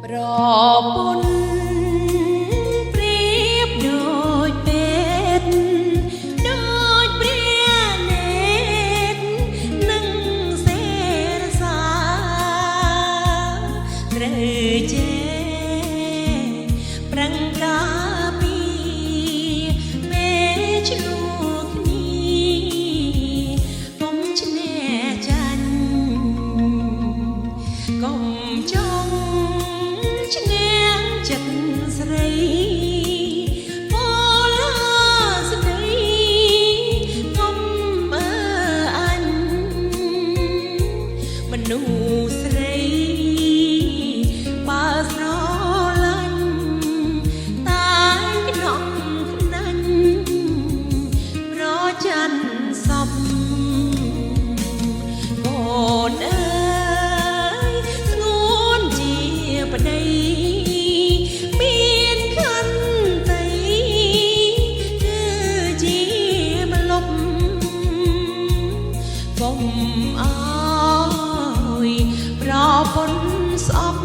ប្រពន្ធប្រៀបដូចពេទ្យដូចព្រះនេត្រនឹងសេរសាត្រូវចេះប្រឹងការពារមេឆ្លួគ្នាកុំឈ្នះចាញ់កុំចង់ឈ្នះចិត្តស្រីពលស្ដីកុំអើអញមនុស្សស្រីបើស្រឡាញ់តែក្នុងខ្នាញ់ប្រច័ណ្ឌសពកូនអើយស្ងួនជាប្តីមានខន្តីគឺជាម្លប់កុំអើយប្រពន្ធស្អប់